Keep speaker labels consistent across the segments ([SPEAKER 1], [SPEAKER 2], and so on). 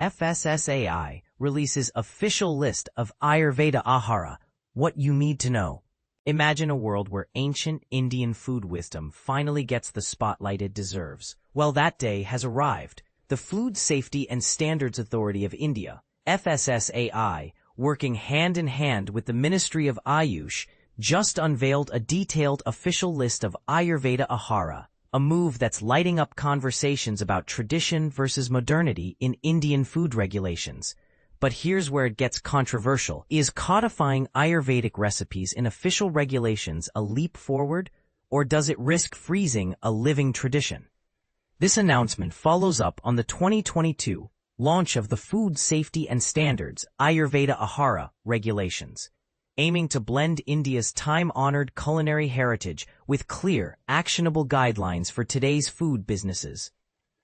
[SPEAKER 1] FSSAI releases official list of Ayurveda Aahara, what you need to know. Imagine a world where ancient Indian food wisdom finally gets the spotlight it deserves. Well, that day has arrived. The Food Safety and Standards Authority of India, FSSAI, working hand in hand with the Ministry of Ayush, just unveiled a detailed official list of Ayurveda Aahara, a move that's lighting up conversations about tradition versus modernity in Indian food regulations. But here's where it gets controversial. Is codifying Ayurvedic recipes in official regulations a leap forward, or does it risk freezing a living tradition? This announcement follows up on the 2022 launch of the Food Safety and Standards Ayurveda Aahara regulations, aiming to blend India's time-honored culinary heritage with clear, actionable guidelines for today's food businesses.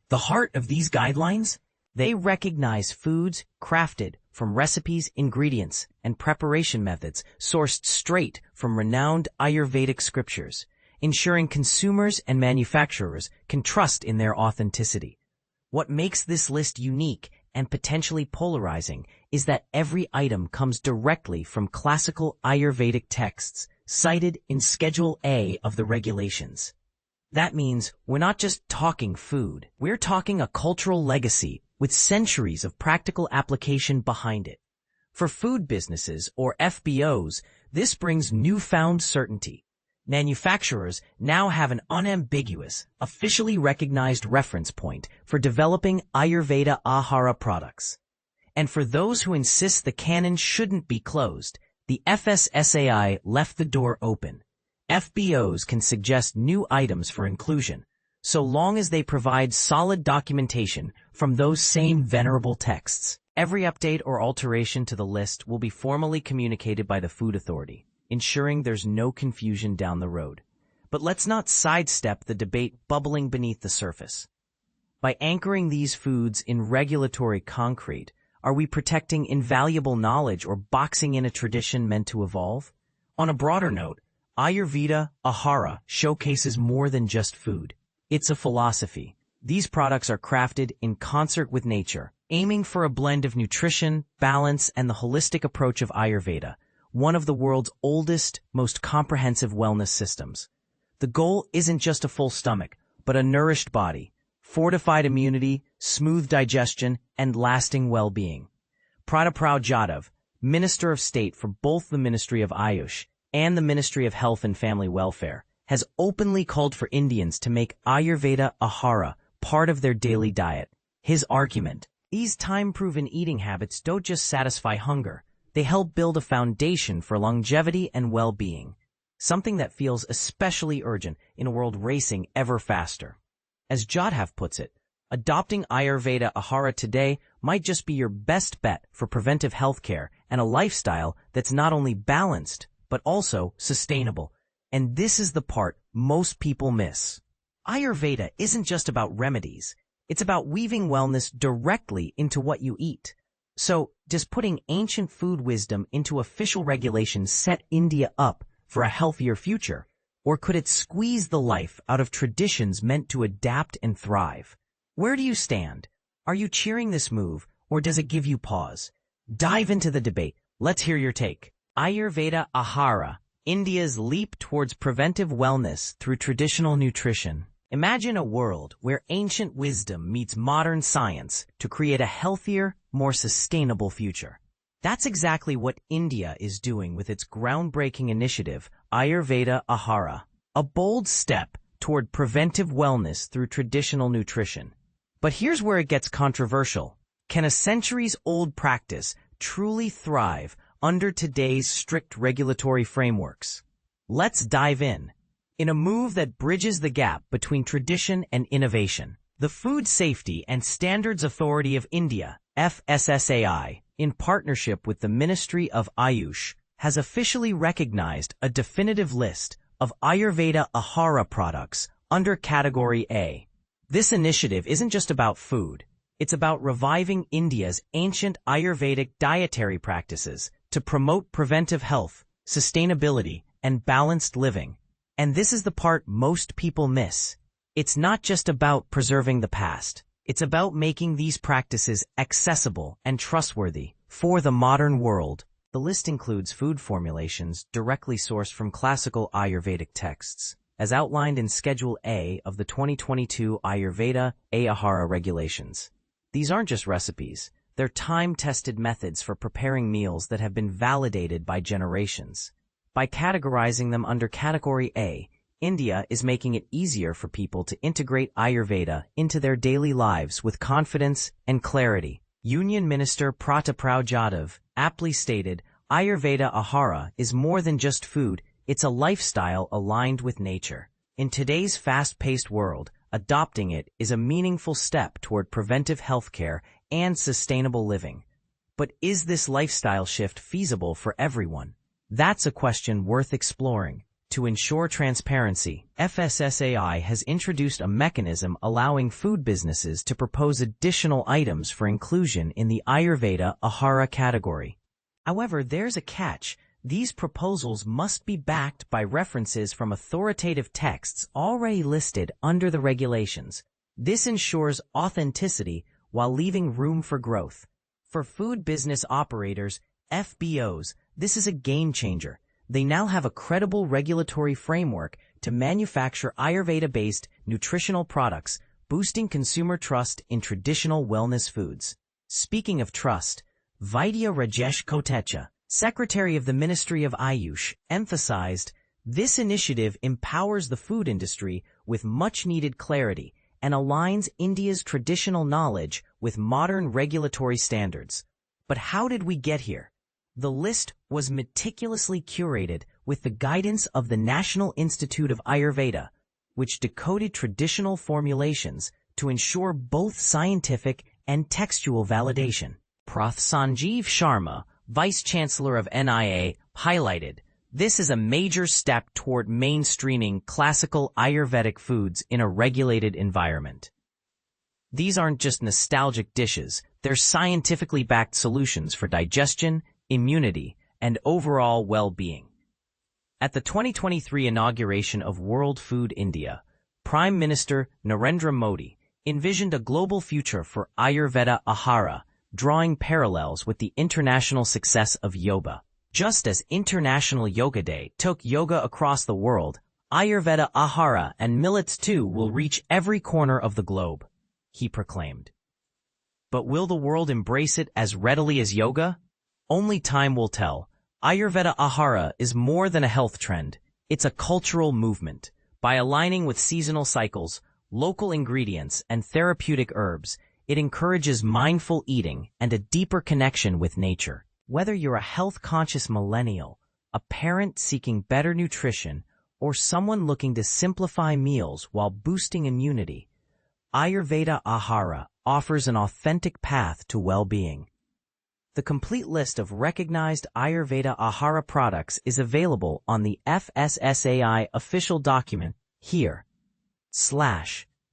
[SPEAKER 1] The heart of these guidelines? They recognize foods crafted from recipes, ingredients, and preparation methods sourced straight from renowned Ayurvedic scriptures, ensuring consumers and manufacturers can trust in their authenticity. What makes this list unique and potentially polarizing is that every item comes directly from classical Ayurvedic texts cited in Schedule A of the regulations. That means we're not just talking food, we're talking a cultural legacy with centuries of practical application behind it. For food businesses, or FBOs, this brings newfound certainty. Manufacturers now have an unambiguous, officially recognized reference point for developing Ayurveda Aahara products. And for those who insist the canon shouldn't be closed, the FSSAI left the door open. FBOs can suggest new items for inclusion, so long as they provide solid documentation from those same venerable texts. Every update or alteration to the list will be formally communicated by the Food Authority, ensuring there's no confusion down the road. But let's not sidestep the debate bubbling beneath the surface. By anchoring these foods in regulatory concrete, are we protecting invaluable knowledge or boxing in a tradition meant to evolve? On a broader note, Ayurveda Aahara showcases more than just food. It's a philosophy. These products are crafted in concert with nature, aiming for a blend of nutrition, balance, and the holistic approach of Ayurveda, one of the world's oldest, most comprehensive wellness systems. The goal isn't just a full stomach, but a nourished body, fortified immunity, smooth digestion, and lasting well-being. Prataprao Jadhav, Minister of State for both the Ministry of Ayush and the Ministry of Health and Family Welfare, has openly called for Indians to make Ayurveda Aahara part of their daily diet. His argument: these time-proven eating habits don't just satisfy hunger, they help build a foundation for longevity and well-being, something that feels especially urgent in a world racing ever faster. As Jadhav puts it, adopting Ayurveda Aahara today might just be your best bet for preventive healthcare and a lifestyle that's not only balanced, but also sustainable. And this is the part most people miss. Ayurveda isn't just about remedies. It's about weaving wellness directly into what you eat. So, does putting ancient food wisdom into official regulations set India up for a healthier future? Or could it squeeze the life out of traditions meant to adapt and thrive? Where do you stand? Are you cheering this move, or does it give you pause? Dive into the debate. Let's hear your take. Ayurveda Aahara, India's leap towards preventive wellness through traditional nutrition. Imagine a world where ancient wisdom meets modern science to create a healthier, more sustainable future. That's exactly what India is doing with its groundbreaking initiative, Ayurveda Aahara, a bold step toward preventive wellness through traditional nutrition. But here's where it gets controversial. Can a centuries-old practice truly thrive under today's strict regulatory frameworks? Let's dive in. In a move that bridges the gap between tradition and innovation, the Food Safety and Standards Authority of India, FSSAI, in partnership with the Ministry of Ayush, has officially recognized a definitive list of Ayurveda Aahara products under Category A. This initiative isn't just about food. It's about reviving India's ancient Ayurvedic dietary practices to promote preventive health, sustainability, and balanced living. And this is the part most people miss. It's not just about preserving the past. It's about making these practices accessible and trustworthy for the modern world. The list includes food formulations directly sourced from classical Ayurvedic texts, as outlined in Schedule A of the 2022 Ayurveda Aahara regulations. These aren't just recipes, they're time-tested methods for preparing meals that have been validated by generations. By categorizing them under Category A, India is making it easier for people to integrate Ayurveda into their daily lives with confidence and clarity. Union Minister Prataprao Jadhav aptly stated, Ayurveda Aahara is more than just food, it's a lifestyle aligned with nature. In today's fast-paced world, adopting it is a meaningful step toward preventive healthcare and sustainable living. But is this lifestyle shift feasible for everyone? That's a question worth exploring. To ensure transparency, FSSAI has introduced a mechanism allowing food businesses to propose additional items for inclusion in the Ayurveda Aahara category. However, there's a catch. These proposals must be backed by references from authoritative texts already listed under the regulations. This ensures authenticity while leaving room for growth. For food business operators, FBOs, this is a game changer. They now have a credible regulatory framework to manufacture Ayurveda-based nutritional products, boosting consumer trust in traditional wellness foods. Speaking of trust, Vaidya Rajesh Kotecha, Secretary of the Ministry of Ayush, emphasized, this initiative empowers the food industry with much-needed clarity and aligns India's traditional knowledge with modern regulatory standards. But how did we get here? The list was meticulously curated with the guidance of the National Institute of Ayurveda, which decoded traditional formulations to ensure both scientific and textual validation. Prof. Sanjeev Sharma, Vice-Chancellor of NIA, highlighted, this is a major step toward mainstreaming classical Ayurvedic foods in a regulated environment. These aren't just nostalgic dishes, they're scientifically backed solutions for digestion, immunity, and overall well-being. At the 2023 inauguration of World Food India, Prime Minister Narendra Modi envisioned a global future for Ayurveda Aahara, drawing parallels with the international success of yoga. Just as International Yoga Day took yoga across the world, Ayurveda Aahara and millets too will reach every corner of the globe, he proclaimed. But will the world embrace it as readily as yoga? Only time will tell. Ayurveda Aahara is more than a health trend. It's a cultural movement. By aligning with seasonal cycles, local ingredients, and therapeutic herbs, it encourages mindful eating and a deeper connection with nature. Whether you're a health-conscious millennial, a parent seeking better nutrition, or someone looking to simplify meals while boosting immunity, Ayurveda Aahara offers an authentic path to well-being. The complete list of recognized Ayurveda Aahara products is available on the FSSAI official document here.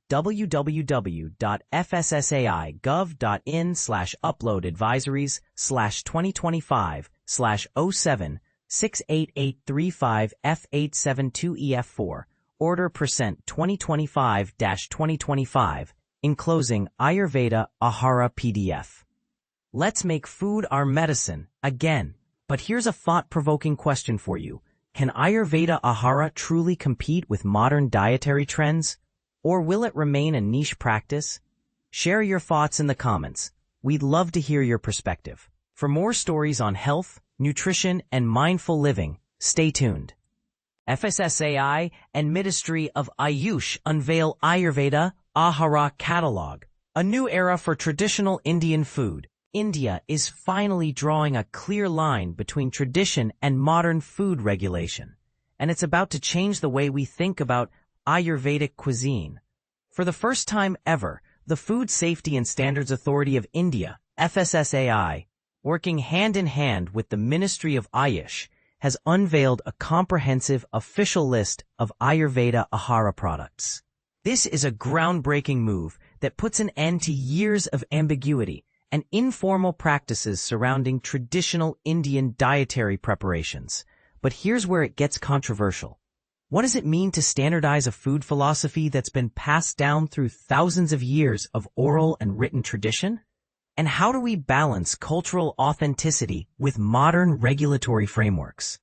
[SPEAKER 1] www.fssai.gov.in/upload-advisories/2025/0768835F872EF4 order %2025-2025 enclosing Ayurveda Aahara PDF. Let's make food our medicine again. But here's a thought-provoking question for you. Can Ayurveda Aahara truly compete with modern dietary trends? Or will it remain a niche practice? Share your thoughts in the comments. We'd love to hear your perspective. For more stories on health, nutrition, and mindful living, stay tuned. FSSAI and Ministry of Ayush unveil Ayurveda Aahara Catalogue, a new era for traditional Indian food. India is finally drawing a clear line between tradition and modern food regulation, and it's about to change the way we think about Ayurvedic cuisine. For the first time ever, the Food Safety and Standards Authority of India, FSSAI, working hand-in-hand with the Ministry of Ayush, has unveiled a comprehensive official list of Ayurveda Aahara products. This is a groundbreaking move that puts an end to years of ambiguity and informal practices surrounding traditional Indian dietary preparations. But here's where it gets controversial. What does it mean to standardize a food philosophy that's been passed down through thousands of years of oral and written tradition? And how do we balance cultural authenticity with modern regulatory frameworks?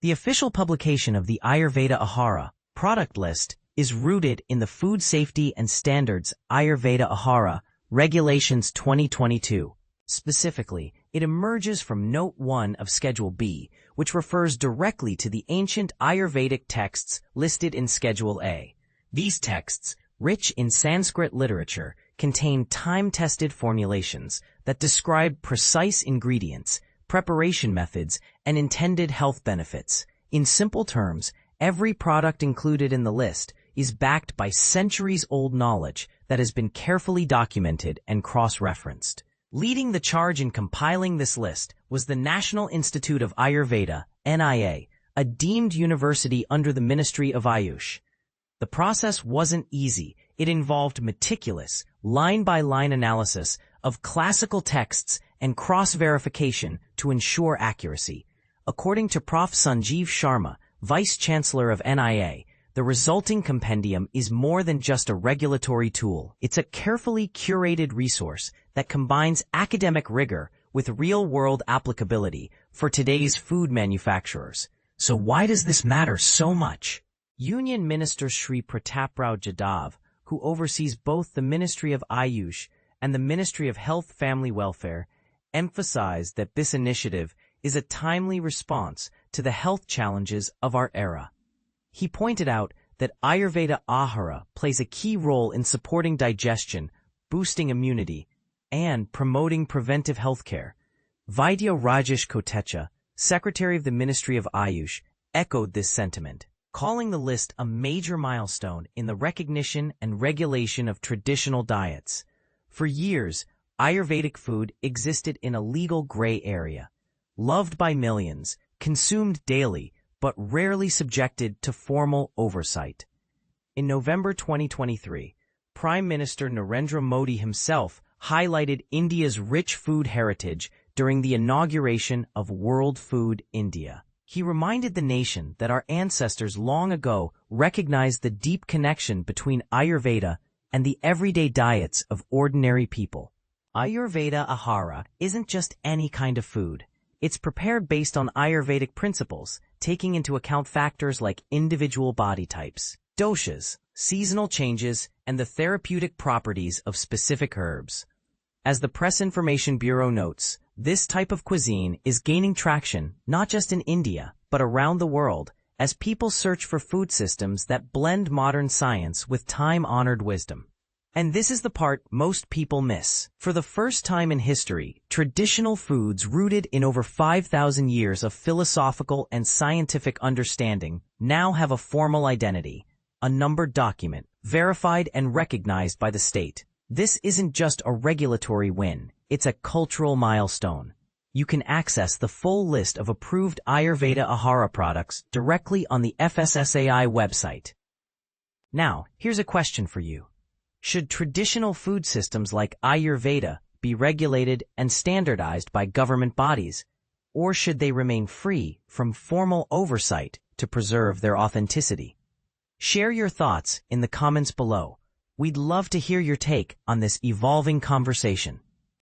[SPEAKER 1] The official publication of the Ayurveda Aahara product list is rooted in the Food Safety and Standards Ayurveda Aahara Regulations 2022. Specifically, it emerges from Note 1 of Schedule B, which refers directly to the ancient Ayurvedic texts listed in Schedule A. These texts, rich in Sanskrit literature, contain time-tested formulations that describe precise ingredients, preparation methods, and intended health benefits. In simple terms, every product included in the list is backed by centuries-old knowledge that has been carefully documented and cross-referenced. Leading the charge in compiling this list was the National Institute of Ayurveda, NIA, a deemed university under the Ministry of Ayush. The process wasn't easy. It involved meticulous, line-by-line analysis of classical texts and cross-verification to ensure accuracy. According to Prof. Sanjeev Sharma, Vice-Chancellor of NIA, the resulting compendium is more than just a regulatory tool. It's a carefully curated resource that combines academic rigor with real-world applicability for today's food manufacturers. So why does this matter so much? Union Minister Shri Prataprao Jadhav, who oversees both the Ministry of Ayush and the Ministry of Health Family Welfare, emphasized that this initiative is a timely response to the health challenges of our era. He pointed out that Ayurveda Aahara plays a key role in supporting digestion, boosting immunity, and promoting preventive healthcare. Vaidya Rajesh Kotecha, Secretary of the Ministry of Ayush, echoed this sentiment, calling the list a major milestone in the recognition and regulation of traditional diets. For years, Ayurvedic food existed in a legal gray area, loved by millions, consumed daily, but rarely subjected to formal oversight. In November 2023, Prime Minister Narendra Modi himself highlighted India's rich food heritage during the inauguration of World Food India. He reminded the nation that our ancestors long ago recognized the deep connection between Ayurveda and the everyday diets of ordinary people. Ayurveda Aahara isn't just any kind of food. It's prepared based on Ayurvedic principles, taking into account factors like individual body types, doshas, seasonal changes, and the therapeutic properties of specific herbs. As the Press Information Bureau notes, this type of cuisine is gaining traction not just in India, but around the world, as people search for food systems that blend modern science with time-honored wisdom. And this is the part most people miss. For the first time in history, traditional foods rooted in over 5,000 years of philosophical and scientific understanding now have a formal identity, a numbered document, verified and recognized by the state. This isn't just a regulatory win, it's a cultural milestone. You can access the full list of approved Ayurveda Aahara products directly on the FSSAI website. Now, here's a question for you. Should traditional food systems like Ayurveda be regulated and standardized by government bodies, or should they remain free from formal oversight to preserve their authenticity? Share your thoughts in the comments below. We'd love to hear your take on this evolving conversation.